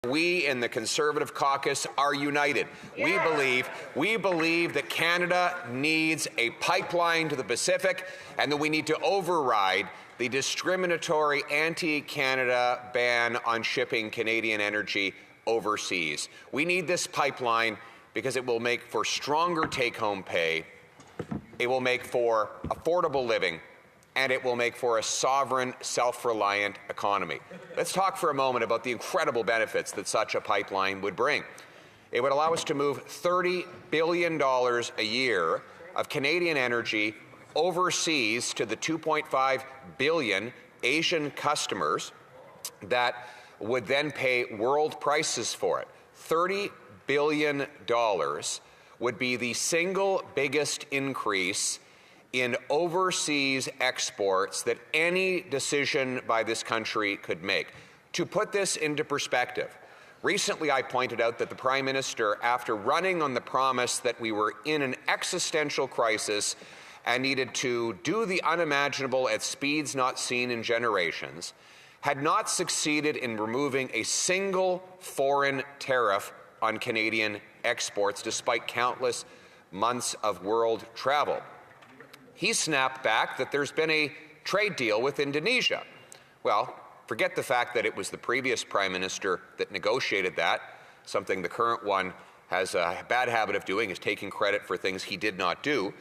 We in the Conservative caucus are united. Yeah. We believe that Canada needs a pipeline to the Pacific and that we need to override the discriminatory anti-Canada ban on shipping Canadian energy overseas. We need this pipeline because it will make for stronger take-home pay, it will make for affordable living, and it will make for a sovereign, self-reliant economy. Let's talk for a moment about the incredible benefits that such a pipeline would bring. It would allow us to move $30 billion a year of Canadian energy overseas to the 2.5 billion Asian customers that would then pay world prices for it. $30 billion would be the single biggest increase in overseas exports that any decision by this country could make. To put this into perspective, recently I pointed out that the Prime Minister, after running on the promise that we were in an existential crisis and needed to do the unimaginable at speeds not seen in generations, had not succeeded in removing a single foreign tariff on Canadian exports despite countless months of world travel. He snapped back that there's been a trade deal with Indonesia. Well, forget the fact that it was the previous Prime Minister that negotiated that, something the current one has a bad habit of doing, is taking credit for things he did not do.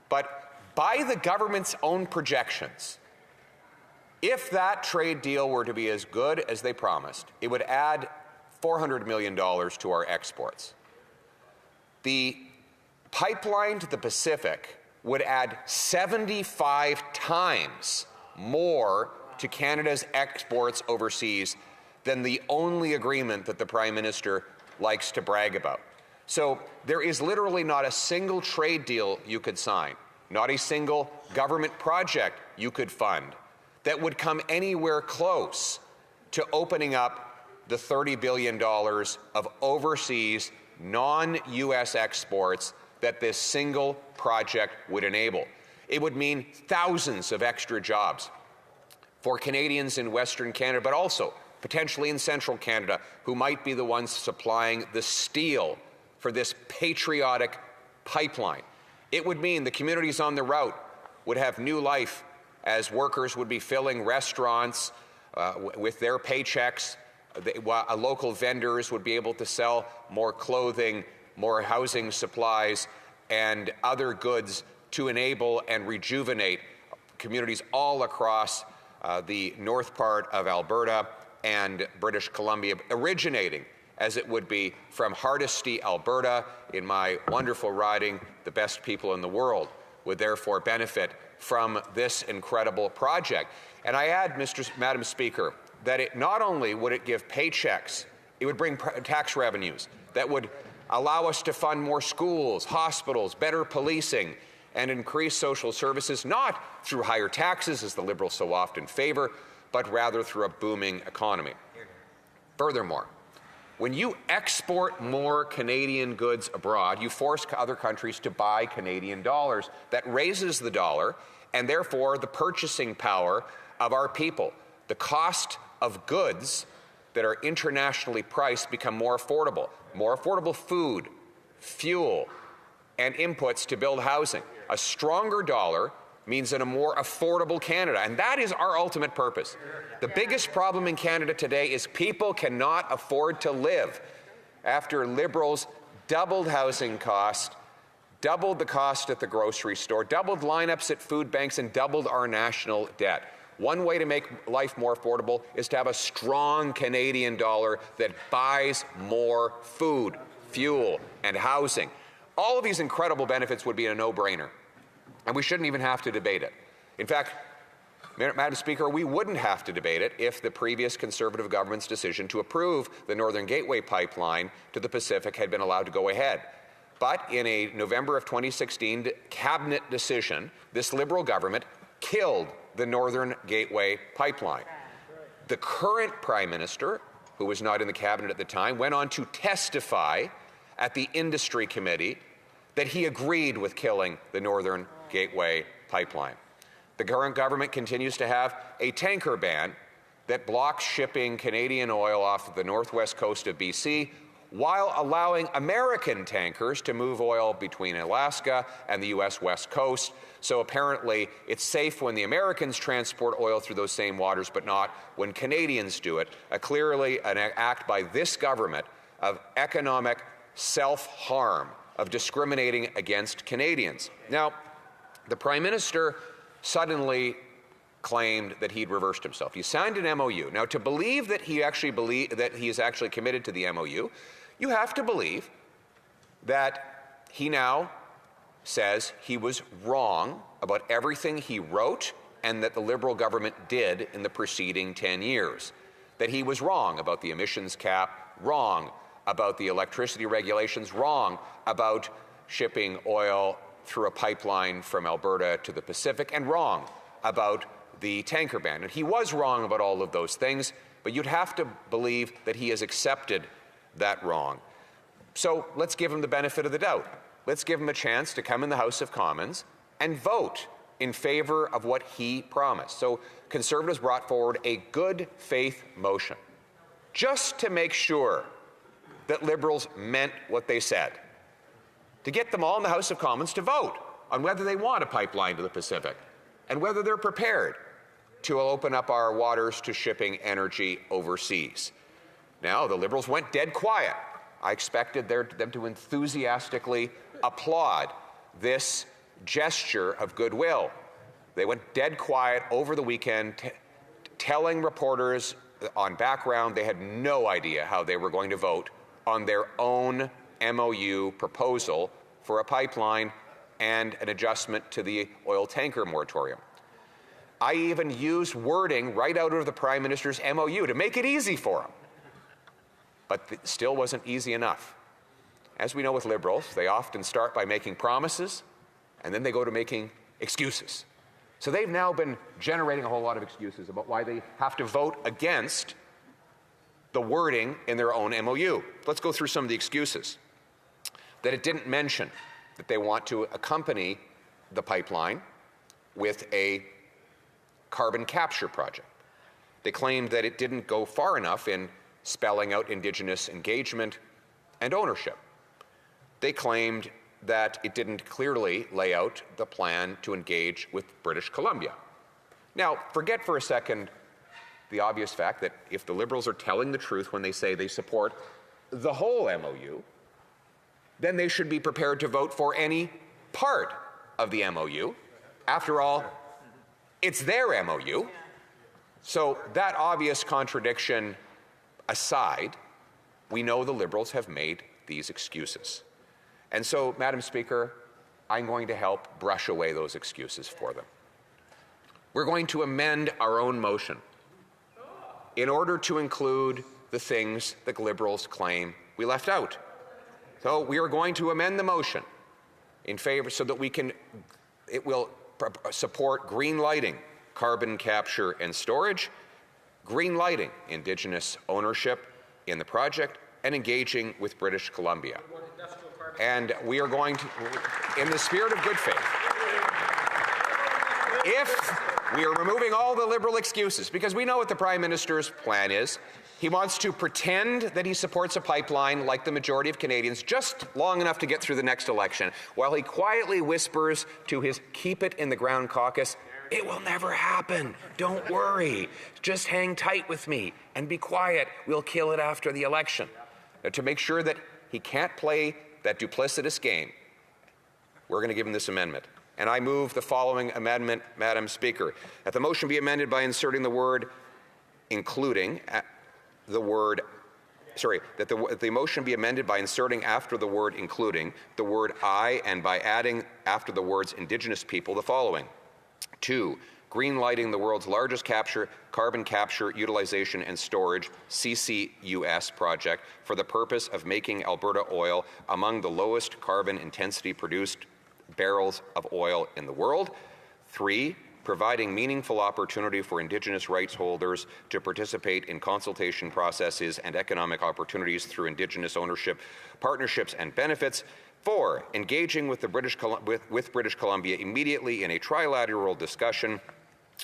But by the government's own projections, if that trade deal were to be as good as they promised, it would add $400 million to our exports. The pipeline to the Pacific would add 75 times more to Canada's exports overseas than the only agreement that the Prime Minister likes to brag about. So there is literally not a single trade deal you could sign, not a single government project you could fund that would come anywhere close to opening up the $30 billion of overseas non-U.S. exports that this single project would enable. It would mean thousands of extra jobs for Canadians in Western Canada, but also potentially in Central Canada, who might be the ones supplying the steel for this patriotic pipeline. It would mean the communities on the route would have new life as workers would be filling restaurants with their paychecks. Local vendors would be able to sell more clothing, more housing supplies, and other goods to enable and rejuvenate communities all across the north part of Alberta and British Columbia, originating as it would be from Hardisty, Alberta, in my wonderful riding. The best people in the world would therefore benefit from this incredible project. And I add, Madam Speaker, that it not only would it give paychecks, it would bring tax revenues that would allow us to fund more schools, hospitals, better policing, and increase social services, not through higher taxes, as the Liberals so often favor, but rather through a booming economy. Furthermore, when you export more Canadian goods abroad, you force other countries to buy Canadian dollars. That raises the dollar and therefore the purchasing power of our people. The cost of goods that are internationally priced become more affordable. More affordable food, fuel, and inputs to build housing. A stronger dollar means in a more affordable Canada, and that is our ultimate purpose. The biggest problem in Canada today is people cannot afford to live. After Liberals doubled housing cost, doubled the cost at the grocery store, doubled lineups at food banks, and doubled our national debt. One way to make life more affordable is to have a strong Canadian dollar that buys more food, fuel, and housing. All of these incredible benefits would be a no-brainer, and we shouldn't even have to debate it. In fact, Madam Speaker, we wouldn't have to debate it if the previous Conservative government's decision to approve the Northern Gateway pipeline to the Pacific had been allowed to go ahead. But in a November of 2016 cabinet decision, this Liberal government killed the Northern Gateway pipeline. The current Prime Minister, who was not in the cabinet at the time, went on to testify at the Industry Committee that he agreed with killing the Northern Gateway pipeline. The current government continues to have a tanker ban that blocks shipping Canadian oil off the northwest coast of BC while allowing American tankers to move oil between Alaska and the U.S. West Coast. So apparently it's safe when the Americans transport oil through those same waters, but not when Canadians do it. Clearly an act by this government of economic self-harm, of discriminating against Canadians. Now, the Prime Minister suddenly claimed that he'd reversed himself. He signed an MOU. Now, to believe that he is actually committed to the MOU, you have to believe that he now says he was wrong about everything he wrote and that the Liberal government did in the preceding 10 years. That he was wrong about the emissions cap, wrong about the electricity regulations, wrong about shipping oil through a pipeline from Alberta to the Pacific, and wrong about the tanker ban. And he was wrong about all of those things, but you'd have to believe that he has accepted that wrong. So let's give him the benefit of the doubt. Let's give him a chance to come in the House of Commons and vote in favor of what he promised. So Conservatives brought forward a good faith motion just to make sure that Liberals meant what they said, to get them all in the House of Commons to vote on whether they want a pipeline to the Pacific and whether they're prepared to open up our waters to shipping energy overseas. Now, the Liberals went dead quiet. I expected them to enthusiastically applaud this gesture of goodwill. They went dead quiet over the weekend, telling reporters on background they had no idea how they were going to vote on their own MOU proposal for a pipeline and an adjustment to the oil tanker moratorium. I even used wording right out of the Prime Minister's MOU to make it easy for him. But it still wasn't easy enough. As we know with Liberals, they often start by making promises, and then they go to making excuses. So they've now been generating a whole lot of excuses about why they have to vote against the wording in their own MOU. Let's go through some of the excuses. That it didn't mention that they want to accompany the pipeline with a carbon capture project. They claimed that it didn't go far enough in spelling out Indigenous engagement and ownership. They claimed that it didn't clearly lay out the plan to engage with British Columbia. Now, forget for a second the obvious fact that if the Liberals are telling the truth when they say they support the whole MOU, then they should be prepared to vote for any part of the MOU. After all, it's their MOU. So that obvious contradiction aside, we know the Liberals have made these excuses. And so, Madam Speaker, I'm going to help brush away those excuses for them. We're going to amend our own motion in order to include the things that Liberals claim we left out. So we are going to amend the motion in favor so that it will support green lighting, carbon capture and storage, green lighting Indigenous ownership in the project, and engaging with British Columbia. And we are going to, in the spirit of good faith, if we are removing all the Liberal excuses, because we know what the Prime Minister's plan is. He wants to pretend that he supports a pipeline like the majority of Canadians just long enough to get through the next election, while he quietly whispers to his Keep It in the Ground caucus, "It will never happen. Don't worry. Just hang tight with me and be quiet. We'll kill it after the election." Now, to make sure that he can't play that duplicitous game, we're going to give him this amendment. And I move the following amendment, Madam Speaker. That the motion be amended by inserting the word including the word, that the motion be amended by inserting after the word including the word I, and by adding after the words Indigenous people the following. 2, green lighting the world's largest carbon capture, utilization and storage CCUS project for the purpose of making Alberta oil among the lowest carbon intensity produced barrels of oil in the world. 3, providing meaningful opportunity for Indigenous rights holders to participate in consultation processes and economic opportunities through Indigenous ownership, partnerships and benefits. 4, engaging with British Columbia immediately in a trilateral discussion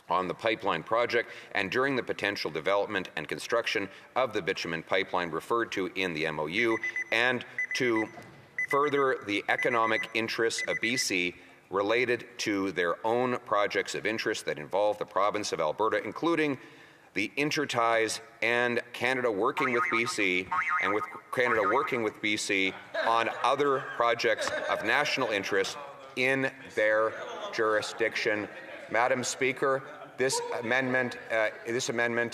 on the pipeline project and during the potential development and construction of the bitumen pipeline referred to in the MOU, and to further the economic interests of BC related to their own projects of interest that involve the province of Alberta, including the interties and Canada working with BC and with Canada working with BC on other projects of national interest in their jurisdiction. Madam Speaker, this amendment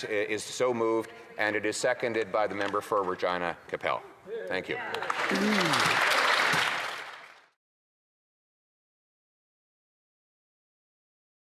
is so moved, and it is seconded by the member for Regina Capel. Thank you.